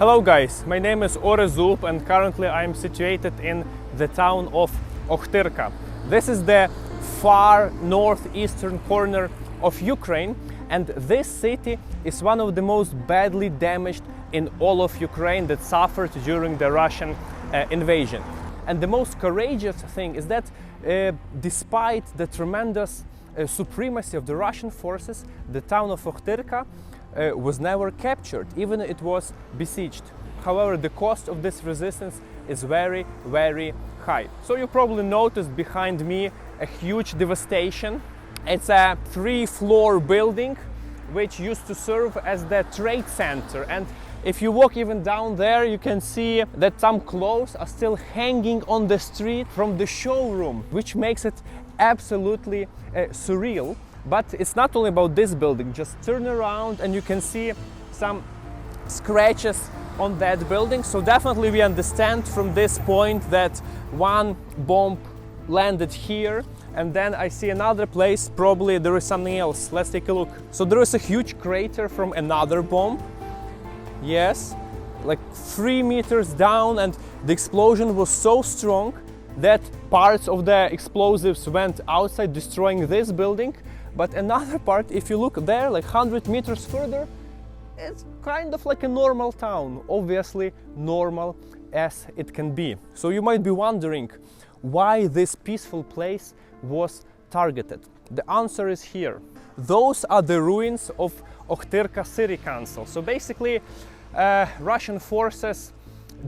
Hello guys, my name is Orest and currently I am situated in the town of Okhtyrka. This is the far northeastern corner of Ukraine, and this city is one of the most badly damaged in all of Ukraine that suffered during the Russian invasion. And the most courageous thing is that despite the tremendous supremacy of the Russian forces, the town of Okhtyrka was never captured, even it was besieged. However, the cost of this resistance is very, very high. So you probably noticed behind me a huge devastation. It's a 3-floor building which used to serve as the trade center, and if you walk even down there, you can see that some clothes are still hanging on the street from the showroom, which makes it absolutely surreal. But it's not only about this building. Just turn around and you can see some scratches on that building. So definitely we understand from this point that one bomb landed here, and then I see another place, probably there is something else. Let's take a look. So there is a huge crater from another bomb. Yes, like 3 meters down, and the explosion was so strong that parts of the explosives went outside, destroying this building. But another part, if you look there, like 100 meters further, it's kind of like a normal town, obviously normal as it can be. So you might be wondering why this peaceful place was targeted. The answer is here. Those are the ruins of Okhtyrka City Council. So basically, Russian forces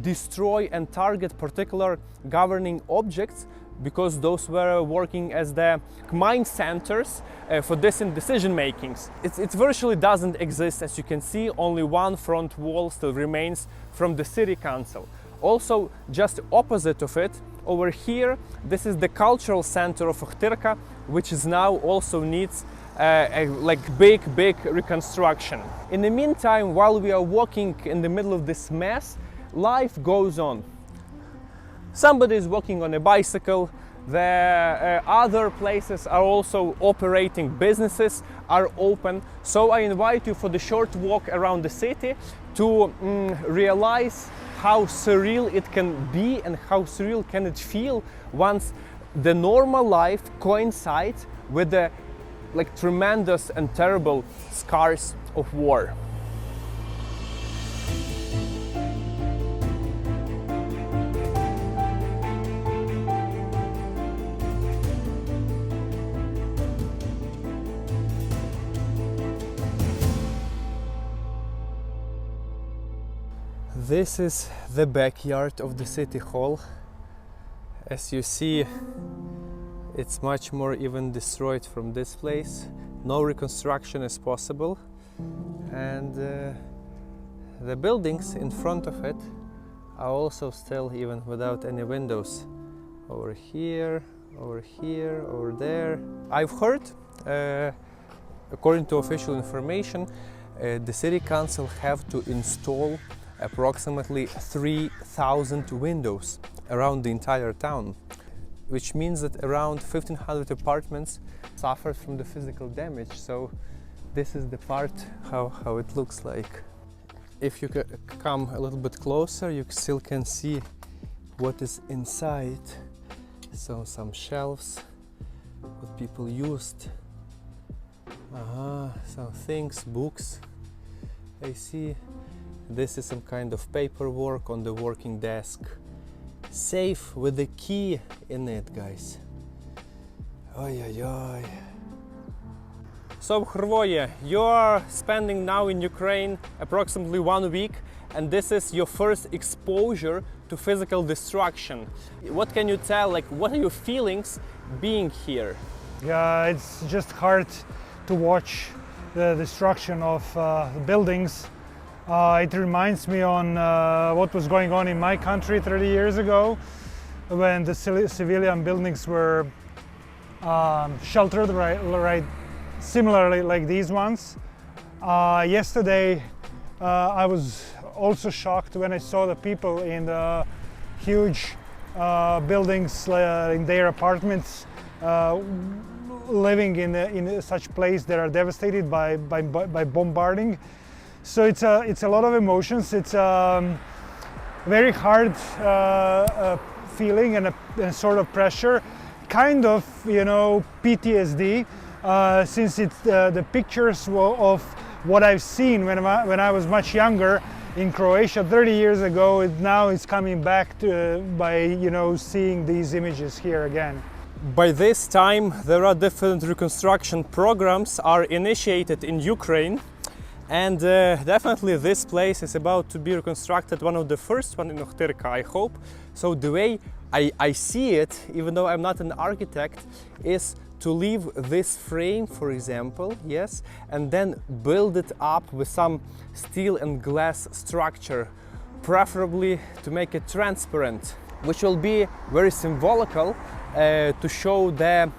destroy and target particular governing objects because those were working as the mind centers for decision makings. It virtually doesn't exist, as you can see. Only one front wall still remains from the city council. Also, just opposite of it, over here, this is the cultural center of Okhtyrka, which is now also needs like big reconstruction. In the meantime, while we are walking in the middle of this mess, life goes on. Somebody is walking on a bicycle. The other places are also operating, businesses are open. So I invite you for the short walk around the city to realize how surreal it can be and how surreal can it feel once the normal life coincides with the tremendous and terrible scars of war. This is the backyard of the city hall. As you see, it's much more even destroyed from this place. No reconstruction is possible, and the buildings in front of it are also still even without any windows. Over here, over here, over there. I've heard, according to official information, the city council have to install approximately 3,000 windows around the entire town, which means that around 1,500 apartments suffered from the physical damage. So this is the part how it looks like. If you come a little bit closer, you still can see what is inside. So some shelves, what people used. Some things, books. I see. This is some kind of paperwork on the working desk. Safe with the key in it, guys. Oi, oi, oi. So, Hrvoje, you are spending now in Ukraine approximately 1 week, and this is your first exposure to physical destruction. What can you tell? What are your feelings being here? Yeah, it's just hard to watch the destruction of the buildings. It reminds me on what was going on in my country 30 years ago, when the civilian buildings were sheltered right similarly like these ones. Yesterday I was also shocked when I saw the people in the huge buildings in their apartments living in such place that are devastated by bombarding. So it's a lot of emotions. It's very hard feeling and a sort of pressure, kind of, you know, PTSD, since it's the pictures of what I've seen when I was much younger in Croatia 30 years ago. Now it's coming back by, you know, seeing these images here again. By this time, there are different reconstruction programs are initiated in Ukraine, and definitely this place is about to be reconstructed, one of the first one in Okhtyrka, I hope. So the way I see it, even though I'm not an architect, is to leave this frame, for example, yes, and then build it up with some steel and glass structure, preferably to make it transparent, which will be very symbolical to show the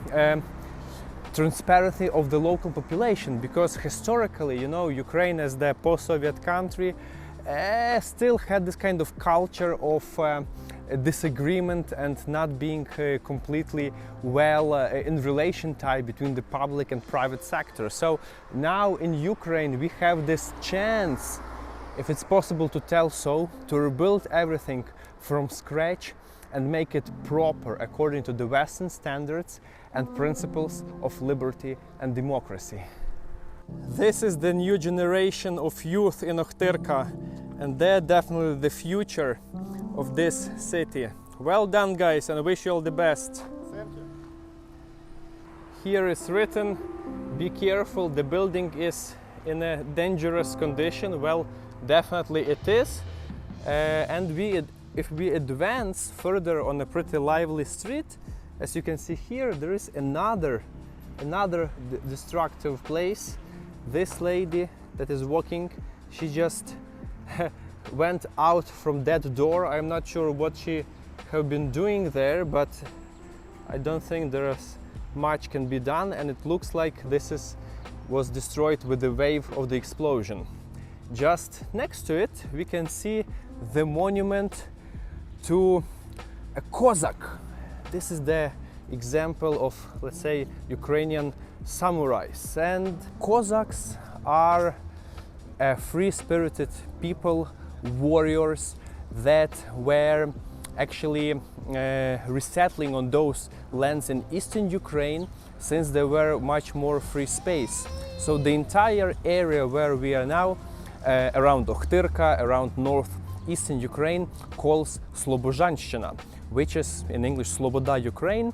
transparency of the local population, because historically, you know, Ukraine as the post-Soviet country still had this kind of culture of disagreement and not being completely well in relation tie between the public and private sector. So now in Ukraine we have this chance, if it's possible to tell so, to rebuild everything from scratch and make it proper according to the Western standards and principles of liberty and democracy. This is the new generation of youth in Okhtyrka, and they're definitely the future of this city. Well done, guys, and I wish you all the best. Thank you. Here is written, be careful, the building is in a dangerous condition. Well, definitely it is. And if we advance further on a pretty lively street, as you can see here, there is another destructive place. This lady that is walking, she just went out from that door. I'm not sure what she have been doing there, but I don't think there is much can be done, and it looks like this was destroyed with the wave of the explosion. Just next to it we can see the monument to a Cossack. This is the example of, let's say, Ukrainian samurais, and Cossacks are free-spirited people, warriors that were actually resettling on those lands in eastern Ukraine, since there were much more free space. So the entire area where we are now, around Okhtyrka, around northeastern Ukraine, calls Slobozhanщина, which is in English Sloboda Ukraine,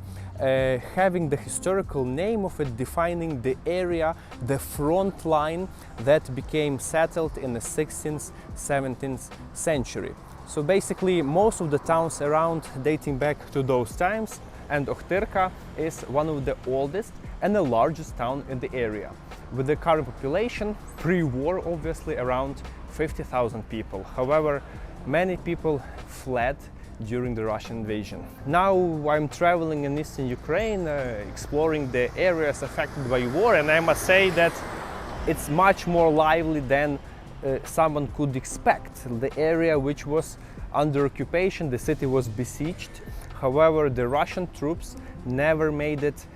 having the historical name of it, defining the area, the front line that became settled in the 16th, 17th century. So basically most of the towns around dating back to those times, and Okhtyrka is one of the oldest and the largest town in the area, with the current population, pre-war obviously, around 50,000 people. However, many people fled during the Russian invasion. Now I'm traveling in eastern Ukraine, exploring the areas affected by war, and I must say that it's much more lively than someone could expect. The area which was under occupation, the city was besieged. However, the Russian troops never made it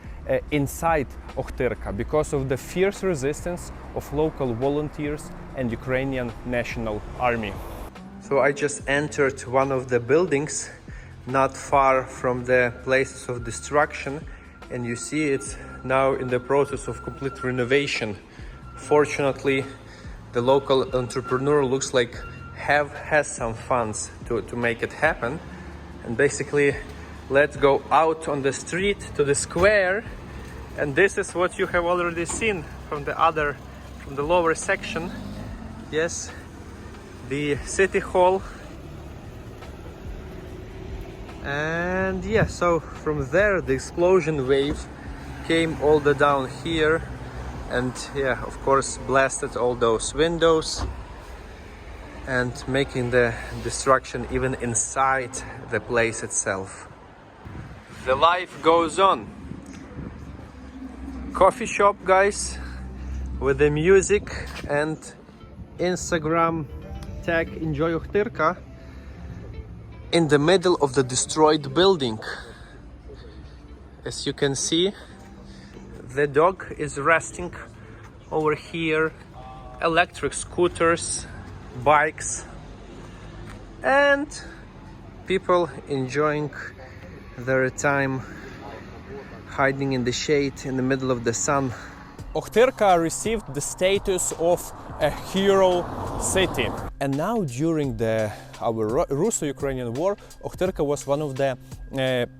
inside Okhtyrka because of the fierce resistance of local volunteers and Ukrainian National Army. So I just entered one of the buildings not far from the places of destruction, and you see it's now in the process of complete renovation. Fortunately, the local entrepreneur looks like has some funds to make it happen. And basically, let's go out on the street to the square, and this is what you have already seen from the lower section. Yes, the city hall. And yeah, so from there the explosion wave came all the down here, and yeah, of course blasted all those windows and making the destruction even inside the place itself. The life goes on. Coffee shop, guys, with the music and Instagram tag Enjoy Okhtyrka in the middle of the destroyed building. As you can see, the dog is resting over here electric scooters, bikes, and people enjoying their time hiding in the shade in the middle of the sun. Okhtyrka received the status of a hero city. And now during our Russo-Ukrainian war, Okhtyrka was one of the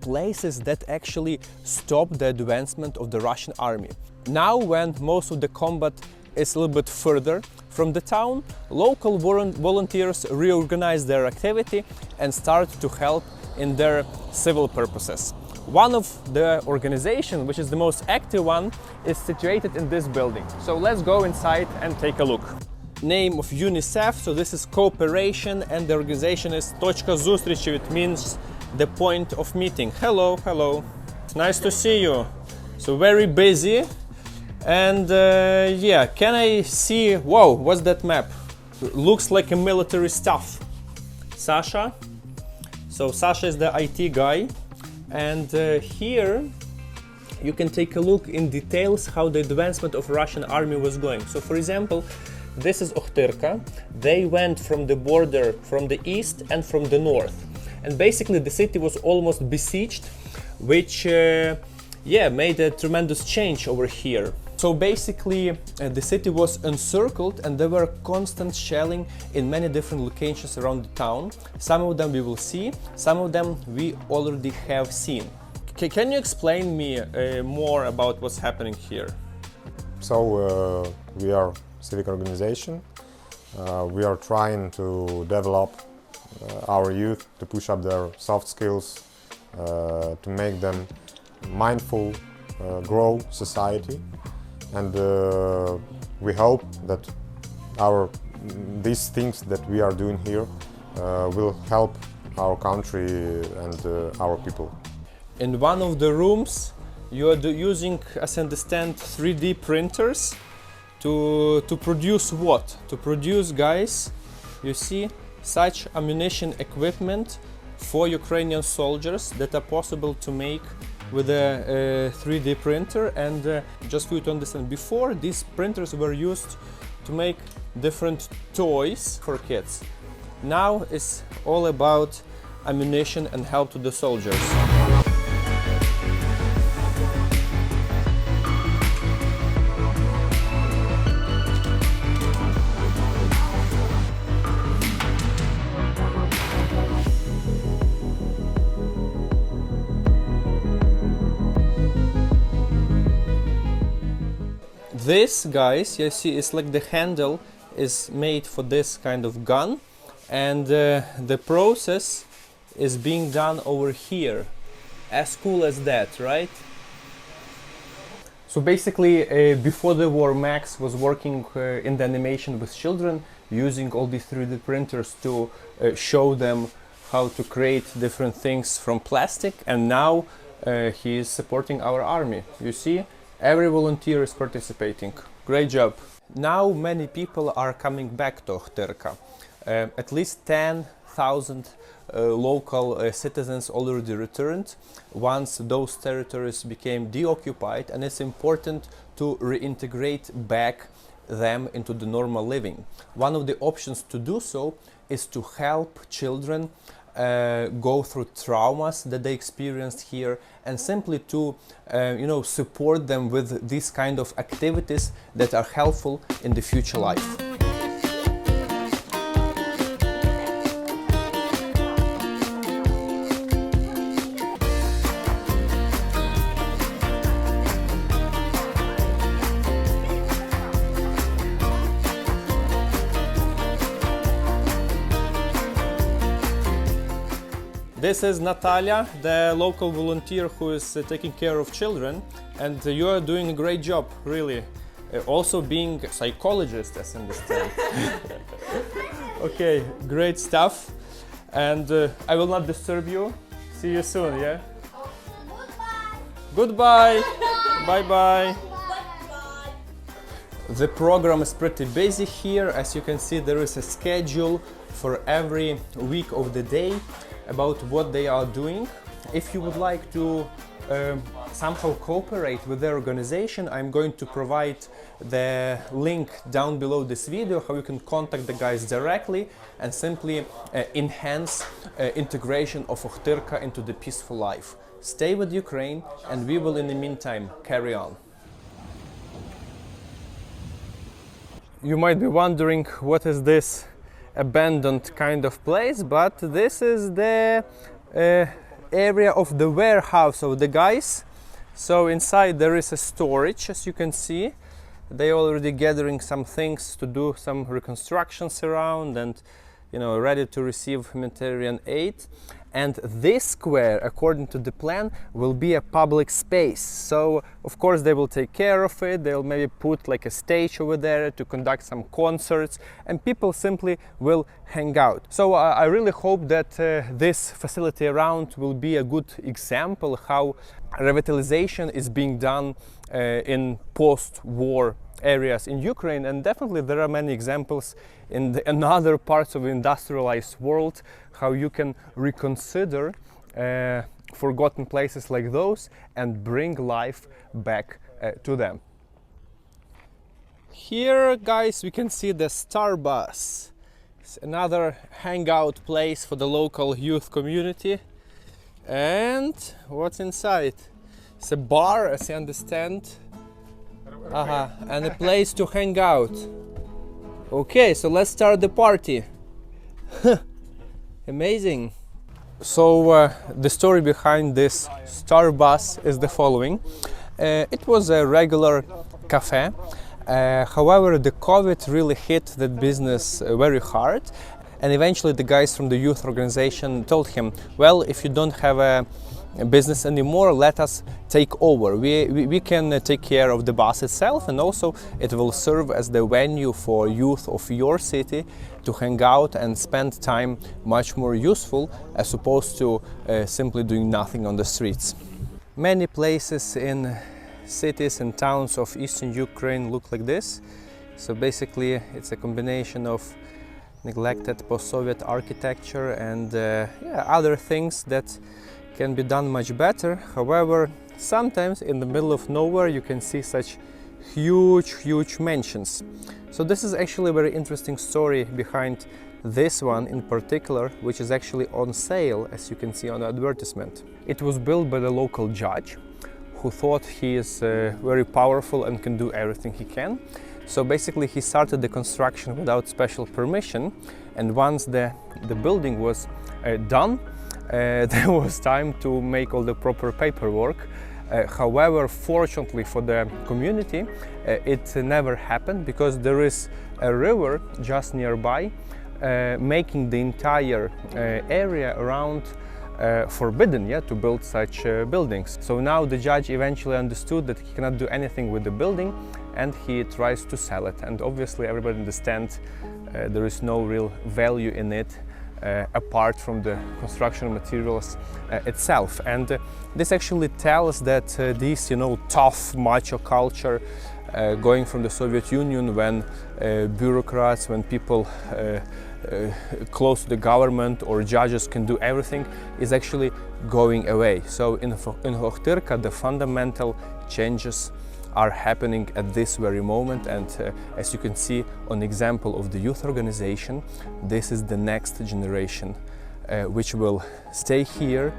places that actually stopped the advancement of the Russian army. Now when most of the combat is a little bit further from the town, local volunteers reorganize their activity and start to help in their civil purposes. One of the organizations, which is the most active one, is situated in this building. So let's go inside and take a look. Name of UNICEF, so this is cooperation, and the organization is Точка зустрічі, it means the point of meeting. Hello, hello. It's nice to see you. So very busy. And yeah, can I see, whoa, what's that map? Looks like a military stuff. Sasha. So Sasha is the IT guy. And here you can take a look in details how the advancement of Russian army was going. So for example, this is Okhtyrka. They went from the border from the east and from the north. And basically the city was almost besieged, which made a tremendous change over here. So basically the city was encircled and there were constant shelling in many different locations around the town. Some of them we will see, some of them we already have seen. Can you explain me more about what's happening here? So we are a civic organization. We are trying to develop our youth, to push up their soft skills, to make them mindful, grow society. And we hope that these things that we are doing here will help our country and our people. In one of the rooms you are using, as I understand, 3D printers to produce what? To produce, guys, you see, such ammunition equipment for Ukrainian soldiers that are possible to make with a 3D printer. And just for you to understand, before these printers were used to make different toys for kids. Now it's all about ammunition and help to the soldiers. This, guys, you see, it's like the handle is made for this kind of gun, and the process is being done over here. As cool as that, right? So basically, before the war, Max was working in the animation with children, using all these 3D printers to show them how to create different things from plastic, and now he is supporting our army. You see? Every volunteer is participating. Great job. Now many people are coming back to Okhtyrka. At least 10,000 local citizens already returned once those territories became deoccupied, and it's important to reintegrate back them into the normal living. One of the options to do so is to help children go through traumas that they experienced here, and simply to support them with these kind of activities that are helpful in the future life. This is Natalia, the local volunteer who is taking care of children, and you are doing a great job, really. Also being a psychologist, as I understand. Okay, great stuff. And I will not disturb you. See you soon, yeah? Goodbye! Bye-bye! The program is pretty busy here. As you can see, there is a schedule for every week of the day about what they are doing. If you would like to somehow cooperate with their organization, I'm going to provide the link down below this video how you can contact the guys directly and simply enhance integration of Okhtyrka into the peaceful life. Stay with Ukraine, and we will in the meantime carry on. You might be wondering what is this abandoned kind of place, but this is the area of the warehouse of the guys. So inside there is a storage, as you can see. They already gathering some things to do some reconstructions around and, you know, ready to receive humanitarian aid. And this square, according to the plan, will be a public space. So of course they will take care of it. They'll maybe put like a stage over there to conduct some concerts, and people simply will hang out. So I really hope that this facility around will be a good example how revitalization is being done in post-war areas in Ukraine, and definitely there are many examples in other parts of the industrialized world how you can reconsider forgotten places like those and bring life back to them. Here, guys, we can see the Star Bus. It's another hangout place for the local youth community. And what's inside? It's a bar, as I understand. And a place to hang out. Okay, so let's start the party. Amazing. So the story behind this Star Bus is the following. It was a regular cafe. However, the COVID really hit that business very hard. And eventually the guys from the youth organization told him, well, if you don't have a business anymore, let us take over. We can take care of the bus itself, and also it will serve as the venue for youth of your city to hang out and spend time much more useful as opposed to simply doing nothing on the streets. Many places in cities and towns of eastern Ukraine look like this. So basically it's a combination of neglected post-Soviet architecture and other things that can be done much better. However, sometimes in the middle of nowhere you can see such huge mansions. So this is actually a very interesting story behind this one in particular, which is actually on sale, as you can see on the advertisement. It was built by the local judge who thought he is very powerful and can do everything he can. So basically he started the construction without special permission, and once the building was done, there was time to make all the proper paperwork. However, fortunately for the community, it never happened because there is a river just nearby, making the entire area around forbidden to build such buildings. So now the judge eventually understood that he cannot do anything with the building, and he tries to sell it. And obviously everybody understands there is no real value in it apart from the construction materials itself. And this actually tells that this, tough macho culture going from the Soviet Union, when bureaucrats, when people close to the government or judges can do everything, is actually going away. So in Okhtyrka the fundamental changes are happening at this very moment, and as you can see on the example of the youth organization, this is the next generation which will stay here,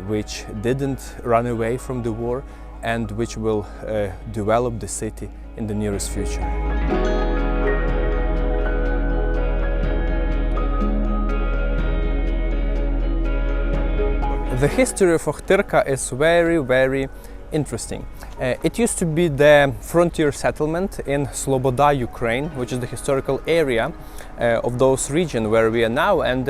which didn't run away from the war, and which will develop the city in the nearest future. The history of Okhtyrka is very interesting. It used to be the frontier settlement in Sloboda, Ukraine, which is the historical area of those regions where we are now. And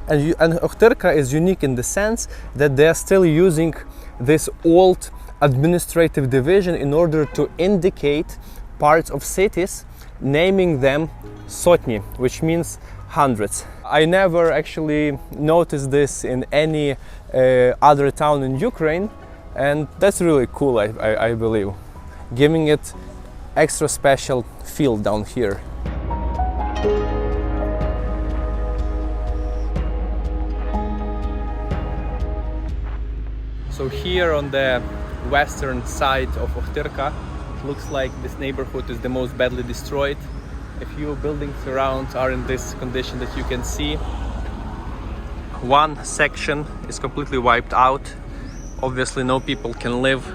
Okhtyrka is unique in the sense that they are still using this old administrative division in order to indicate parts of cities, naming them sotni, which means hundreds. I never actually noticed this in any other town in Ukraine, and that's really cool, I believe, giving it extra special feel down here. So here on the western side of Okhtyrka, it looks like this neighborhood is the most badly destroyed. A few buildings around are in this condition that you can see. One section is completely wiped out. Obviously no people can live.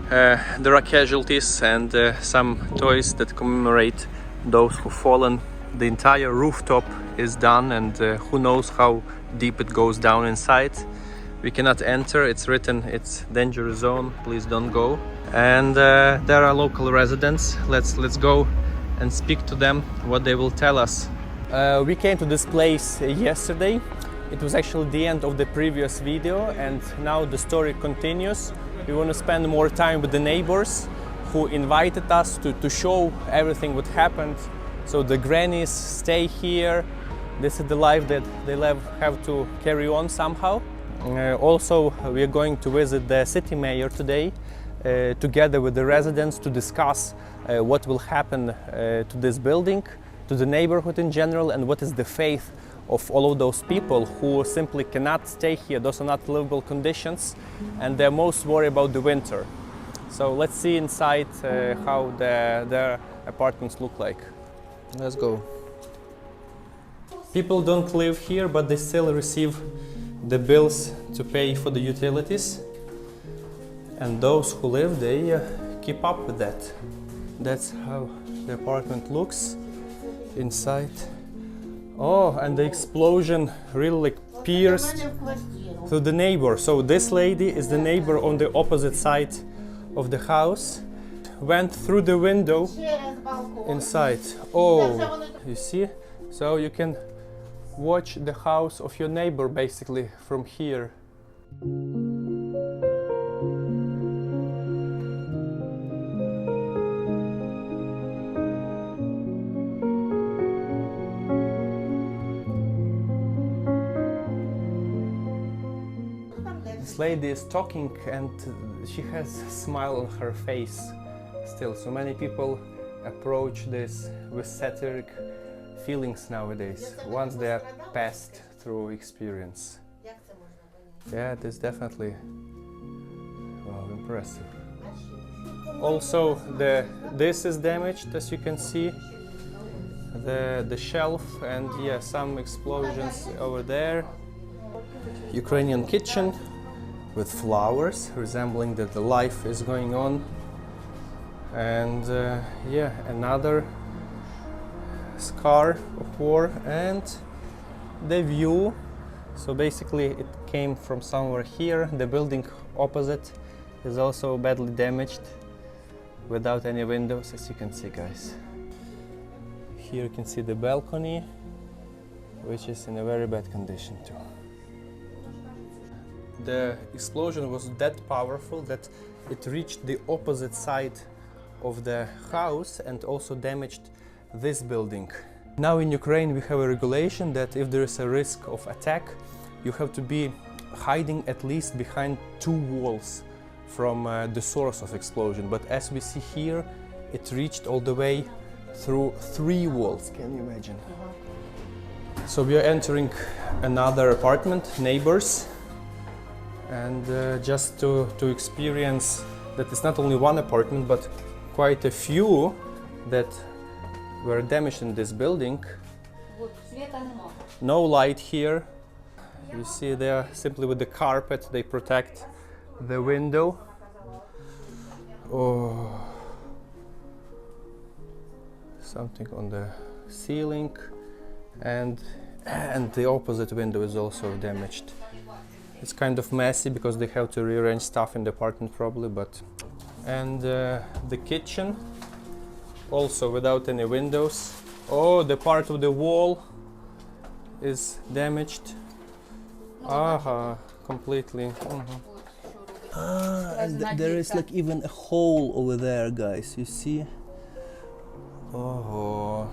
There are casualties and some toys that commemorate those who've fallen. The entire rooftop is done, and who knows how deep it goes down inside. We cannot enter. It's written, it's dangerous zone, please don't go. And there are local residents. Let's go and speak to them, what they will tell us. We came to this place yesterday. It was actually the end of the previous video, and now the story continues. We want to spend more time with the neighbors who invited us to show everything what happened. So the grannies stay here. This is the life that they have to carry on somehow. Also, we are going to visit the city mayor today, together with the residents, to discuss what will happen to this building, to the neighborhood in general, and what is the fate of all of those people who simply cannot stay here. Those are not livable conditions, and they're most worried about the winter. So let's see inside how their apartments look like. Let's go. People don't live here, but they still receive the bills to pay for the utilities. And those who live, they keep up with that. That's how the apartment looks inside. Oh, and the explosion really like pierced through the neighbor. So this lady is the neighbor on the opposite side of the house. Went through the window inside. Oh, you see? So you can watch the house of your neighbor basically from here. This lady is talking and she has a smile on her face still. So many people approach this with satiric feelings nowadays, once they are passed through experience. Yeah, it is definitely impressive. Also, this is damaged, as you can see, the shelf, and yeah, some explosions over there. Ukrainian kitchen with flowers, resembling that the life is going on. And yeah, another scar of war, and the view. So basically it came from somewhere here. The building opposite is also badly damaged, without any windows, as you can see, guys. Here you can see the balcony, which is in a very bad condition too. The explosion was that powerful that it reached the opposite side of the house and also damaged this building. Now in Ukraine we have a regulation that if there is a risk of attack, you have to be hiding at least behind 2 walls from the source of explosion. But as we see here, it reached all the way through 3 walls. Can you imagine? So we are entering another apartment, neighbors, and just to experience that it's not only one apartment but quite a few that were damaged in this building. No light here. You see there, simply with the carpet they protect the window. Oh, something on the ceiling, and the opposite window is also damaged. It's kind of messy because they have to rearrange stuff in the apartment probably, but... And the kitchen, also without any windows. Oh, the part of the wall is damaged. Aha, completely. And there is like even a hole over there, guys, you see? Oh.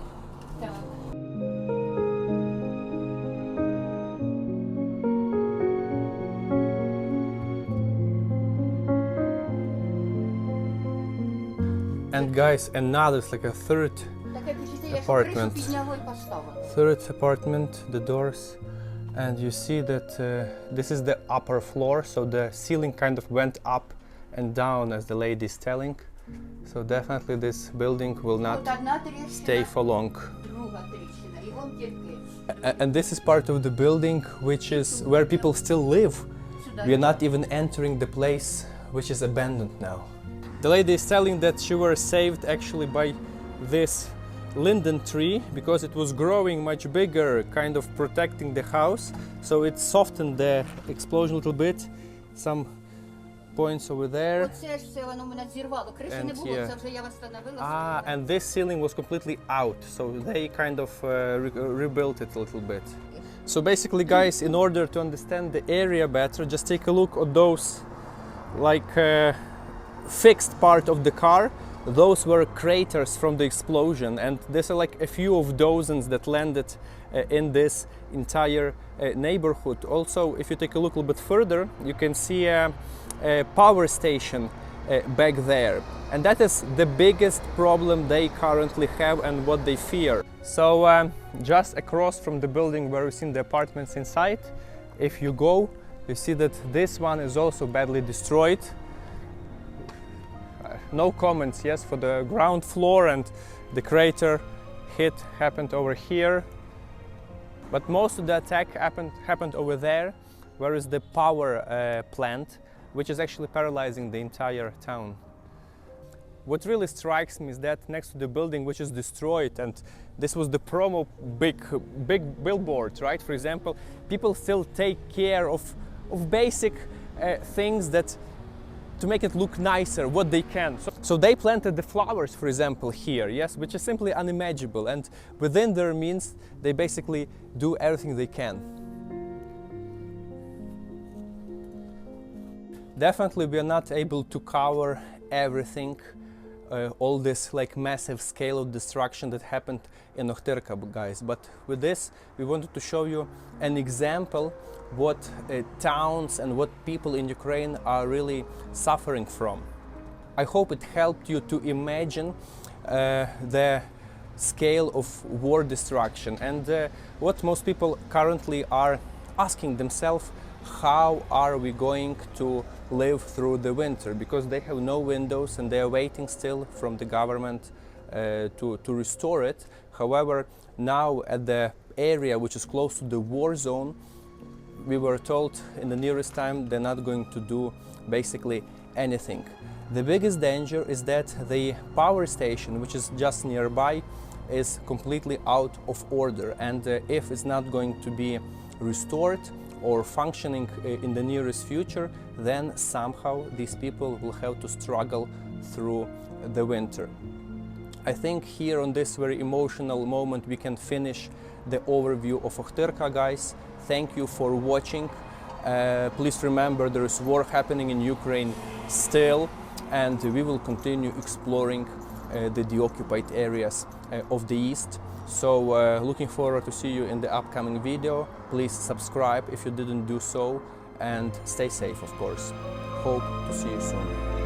And guys, another, it's like a third apartment. Third apartment, the doors. And you see that this is the upper floor, so the ceiling kind of went up and down as the lady is telling. So definitely this building will not stay for long. And this is part of the building which is where people still live. We are not even entering the place which is abandoned now. The lady is telling that she was saved actually by this linden tree because it was growing much bigger, kind of protecting the house. So it softened the explosion a little bit. Some points over there. And here. And this ceiling was completely out, so they kind of rebuilt it a little bit. So basically, guys, in order to understand the area better, just take a look at those like fixed part of the car. Those were craters from the explosion, and there's like a few of dozens that landed in this entire neighborhood. Also, if you take a look a little bit further, you can see a power station back there, and that is the biggest problem they currently have and what they fear. So just across from the building where we've seen the apartments inside, if you go, you see that this one is also badly destroyed. No comments, yes, for the ground floor, and the crater hit happened over here. But most of the attack happened over there, where is the power plant, which is actually paralyzing the entire town. What really strikes me is that next to the building which is destroyed, and this was the promo big billboard, right? For example, people still take care of basic things that to make it look nicer, what they can. So they planted the flowers, for example, here, yes, which is simply unimaginable, and within their means, they basically do everything they can. Definitely, we are not able to cover everything, all this like massive scale of destruction that happened in Okhtyrka, guys. But with this, we wanted to show you an example what towns and what people in Ukraine are really suffering from. I hope it helped you to imagine the scale of war destruction and what most people currently are asking themselves: how are we going to live through the winter? Because they have no windows and they are waiting still from the government to restore it. However, now at the area which is close to the war zone, we were told in the nearest time they're not going to do basically anything. The biggest danger is that the power station, which is just nearby, is completely out of order, and if it's not going to be restored or functioning in the nearest future, then somehow these people will have to struggle through the winter. I think here on this very emotional moment we can finish the overview of Okhtyrka, guys. Thank you for watching. Please remember there is war happening in Ukraine still, and we will continue exploring the deoccupied areas of the East. So looking forward to see you in the upcoming video. Please subscribe if you didn't do so, and stay safe, of course. Hope to see you soon.